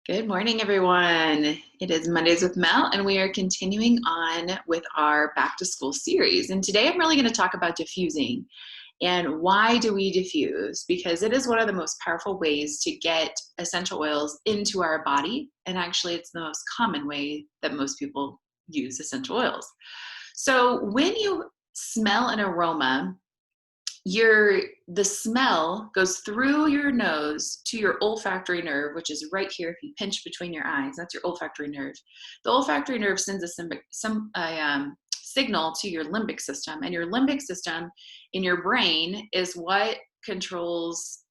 Good morning, everyone. It is Mondays with Mel, and we are continuing on with our back to school series. And today I'm really going to talk about diffusing. And why do we diffuse? Because it is one of the most powerful ways to get essential oils into our body. And actually, it's the most common way that most people use essential oils. So when you smell an aroma, the smell goes through your nose to your olfactory nerve, which is right here. If you pinch between your eyes, that's your olfactory nerve. The olfactory nerve sends a signal to your limbic system, and your limbic system in your brain is what controls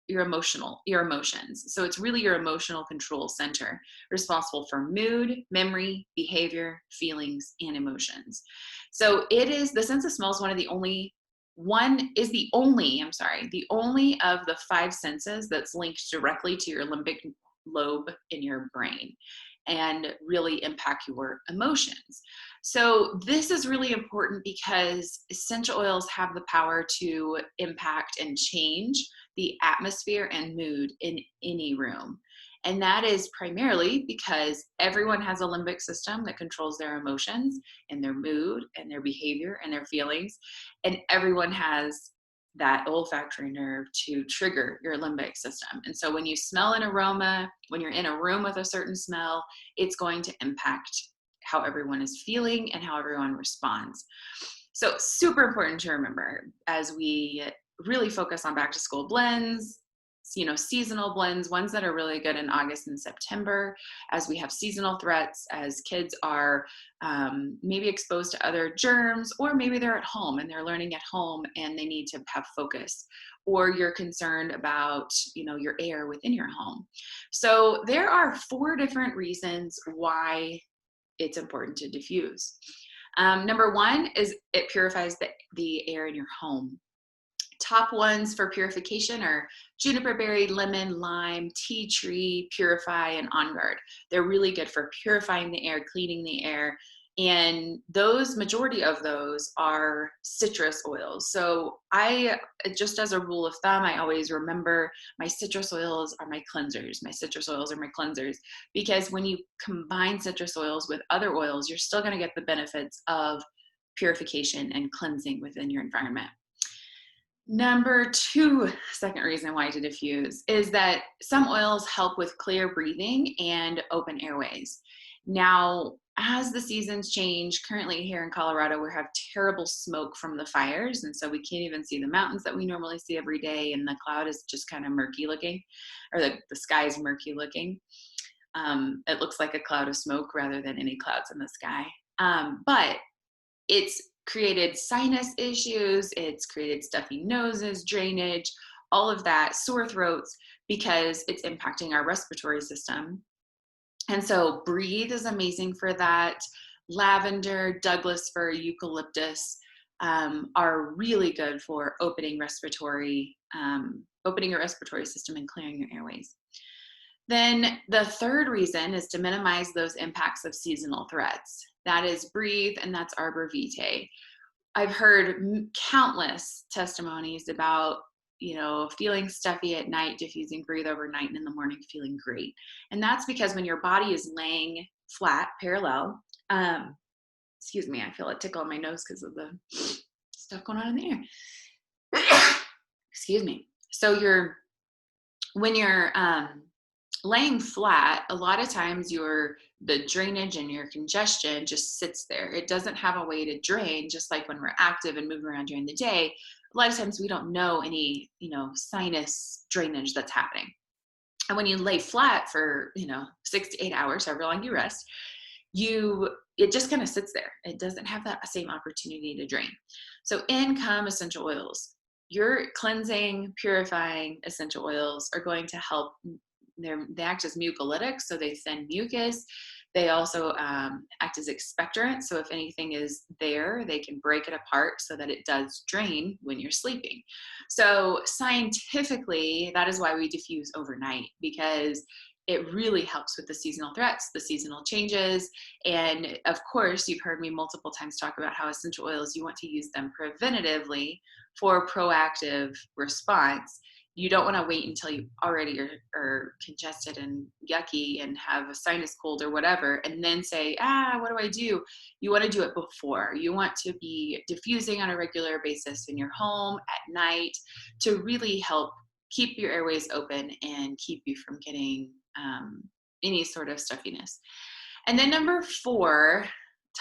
your emotions. So it's really your emotional control center, responsible for mood, memory, behavior, feelings, and emotions. So the sense of smell is the only of the five senses that's linked directly to your limbic lobe in your brain and really impact your emotions. So this is really important because essential oils have the power to impact and change the atmosphere and mood in any room. And that is primarily because everyone has a limbic system that controls their emotions and their mood and their behavior and their feelings. And everyone has that olfactory nerve to trigger your limbic system. And so when you smell an aroma, when you're in a room with a certain smell, it's going to impact how everyone is feeling and how everyone responds. So super important to remember as we really focus on back to school blends, seasonal blends, ones that are really good in August and September, as we have seasonal threats, as kids are maybe exposed to other germs, or maybe they're at home and they're learning at home and they need to have focus, or you're concerned about, your air within your home. So there are 4 different reasons why it's important to diffuse. Number 1 is it purifies the air in your home. Top ones for purification are juniper berry, lemon, lime, tea tree, purify, and on guard. They're really good for purifying the air, cleaning the air, and majority of those are citrus oils. So just as a rule of thumb, I always remember my citrus oils are my cleansers. My citrus oils are my cleansers, because when you combine citrus oils with other oils, you're still going to get the benefits of purification and cleansing within your environment. Number 2, second reason why to diffuse is that some oils help with clear breathing and open airways. Now, as the seasons change, currently here in Colorado, we have terrible smoke from the fires. And so we can't even see the mountains that we normally see every day. And the cloud is just kind of murky looking, or the sky is murky looking. It looks like a cloud of smoke rather than any clouds in the sky. But it's created sinus issues, it's created stuffy noses, drainage, all of that, sore throats, because it's impacting our respiratory system. And so Breathe is amazing for that. Lavender, Douglas fir, eucalyptus are really good for opening your respiratory system and clearing your airways. Then the third reason is to minimize those impacts of seasonal threats. That is Breathe, and that's Arbor Vitae. I've heard countless testimonies about, feeling stuffy at night, diffusing Breathe overnight, and in the morning feeling great. And that's because when your body is laying flat, parallel, excuse me, I feel a tickle in my nose because of the stuff going on in the air. Excuse me. So when you're laying flat, a lot of times the drainage and your congestion just sits there. It doesn't have a way to drain, just like when we're active and moving around during the day. A lot of times we don't know any, sinus drainage that's happening. And when you lay flat for, 6 to 8 hours, however long you rest, it just kind of sits there. It doesn't have that same opportunity to drain. So in come essential oils. Your cleansing, purifying essential oils are going to help. They act as mucolytics, so they thin mucus. They also act as expectorants, so if anything is there, they can break it apart so that it does drain when you're sleeping. So scientifically, that is why we diffuse overnight, because it really helps with the seasonal threats, the seasonal changes. And of course, you've heard me multiple times talk about how essential oils, you want to use them preventatively for proactive response. you don't want to wait until you already are congested and yucky and have a sinus cold or whatever, and then say, what do I do? You want to do it before. You want to be diffusing on a regular basis in your home at night to really help keep your airways open and keep you from getting any sort of stuffiness. And then number 4,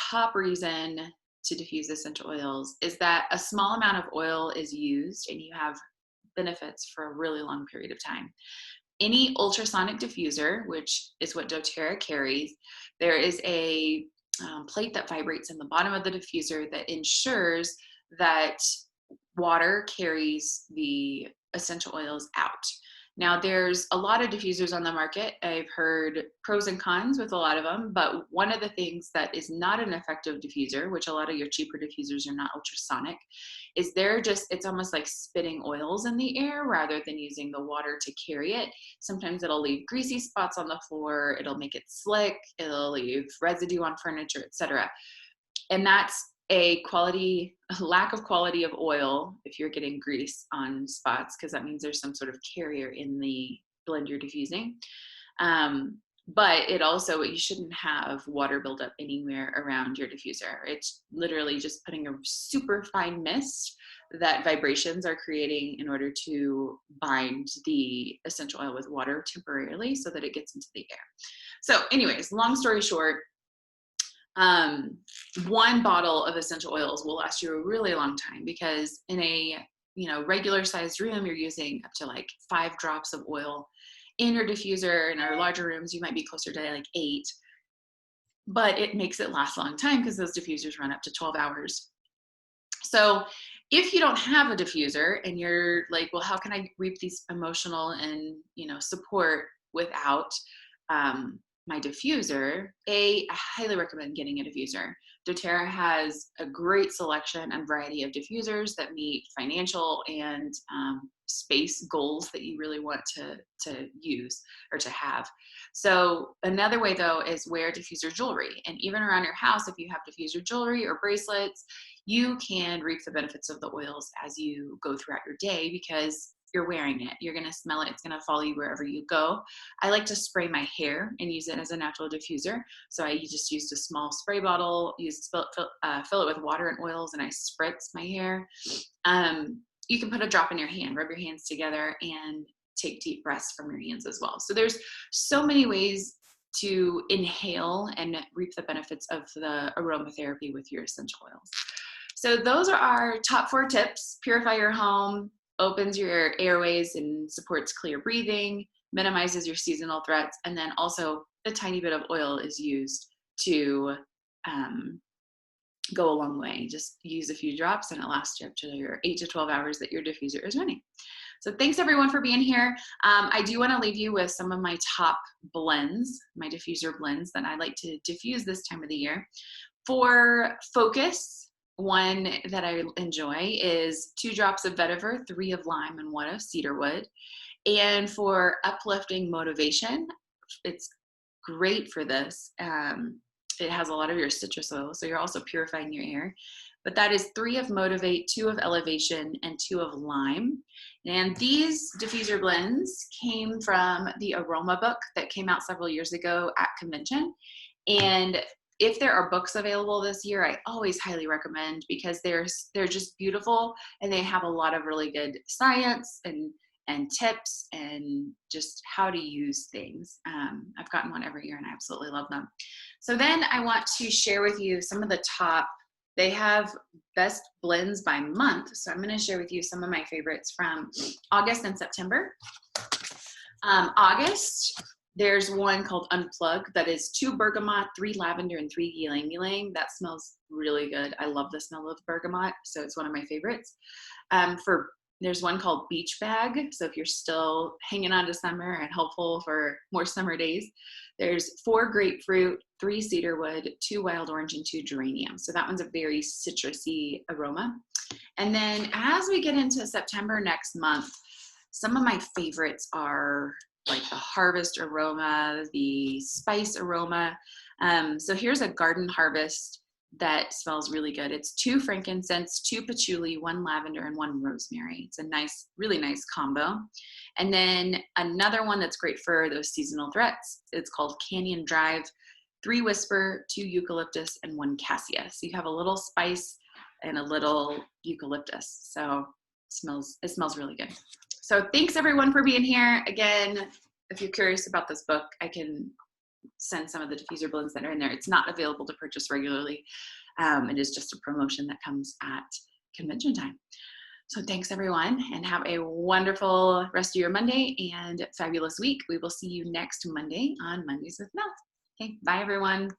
top reason to diffuse essential oils is that a small amount of oil is used and you have benefits for a really long period of time. Any ultrasonic diffuser, which is what doTERRA carries, there is a plate that vibrates in the bottom of the diffuser that ensures that water carries the essential oils out. Now, there's a lot of diffusers on the market. I've heard pros and cons with a lot of them, but one of the things that is not an effective diffuser, which a lot of your cheaper diffusers are not ultrasonic, is it's almost like spitting oils in the air rather than using the water to carry it. Sometimes it'll leave greasy spots on the floor, it'll make it slick, it'll leave residue on furniture, etc. And that's a lack of quality of oil if you're getting grease on spots, because that means there's some sort of carrier in the blend you're diffusing. But you shouldn't have water buildup anywhere around your diffuser. It's literally just putting a super fine mist that vibrations are creating in order to bind the essential oil with water temporarily so that it gets into the air. So anyways, long story short, one bottle of essential oils will last you a really long time, because in a regular sized room, you're using up to like 5 drops of oil. In your diffuser, in our larger rooms, you might be closer to like 8, but it makes it last a long time because those diffusers run up to 12 hours. So if you don't have a diffuser and you're like, well, how can I reap these emotional and support without my diffuser, I highly recommend getting a diffuser. doTERRA has a great selection and variety of diffusers that meet financial and space goals that you really want to use or to have. So another way though is wear diffuser jewelry, and even around your house, if you have diffuser jewelry or bracelets, you can reap the benefits of the oils as you go throughout your day, because you're wearing it. You're going to smell it. It's going to follow you wherever you go. I like to spray my hair and use it as a natural diffuser. So I just used a small spray bottle, fill it with water and oils, and I spritz my hair. You can put a drop in your hand, rub your hands together, and take deep breaths from your hands as well. So there's so many ways to inhale and reap the benefits of the aromatherapy with your essential oils. So those are our top 4 tips. Purify your home, opens your airways and supports clear breathing, minimizes your seasonal threats, and then also a tiny bit of oil is used to go a long way. Just use a few drops and it lasts you up to your 8 to 12 hours that your diffuser is running. So thanks everyone for being here. I do want to leave you with some of my top blends, my diffuser blends that I like to diffuse this time of the year. For focus, one that I enjoy is 2 drops of vetiver, 3 of lime, and 1 of cedarwood. And for uplifting motivation, it's great for this. It has a lot of your citrus oil, so you're also purifying your air. But that is 3 of motivate, 2 of elevation, and 2 of lime. And these diffuser blends came from the aroma book that came out several years ago at convention. And if there are books available this year, I always highly recommend, because they're just beautiful and they have a lot of really good science and tips and just how to use things. I've gotten one every year and I absolutely love them. So then I want to share with you some of the top. They have best blends by month. So I'm going to share with you some of my favorites from August and September. August, there's one called Unplug that is 2 bergamot, 3 lavender, and 3 ylang ylang. That smells really good. I love the smell of bergamot, so it's one of my favorites. There's one called Beach Bag. So if you're still hanging on to summer and hopeful for more summer days, there's 4 grapefruit, 3 cedarwood, 2 wild orange, and 2 geranium. So that one's a very citrusy aroma. And then as we get into September next month, some of my favorites are like the harvest aroma, the spice aroma. So here's a garden harvest that smells really good. It's 2 frankincense, 2 patchouli, 1 lavender, and 1 rosemary. It's a nice, really nice combo. And then another one that's great for those seasonal threats, it's called Canyon Drive, 3 whisper, 2 eucalyptus, and 1 cassia. So you have a little spice and a little eucalyptus. So it smells really good. So thanks everyone for being here. Again, if you're curious about this book, I can send some of the diffuser blends that are in there. It's not available to purchase regularly. It is just a promotion that comes at convention time. So thanks everyone, and have a wonderful rest of your Monday and fabulous week. We will see you next Monday on Mondays with Mel. Okay, bye everyone.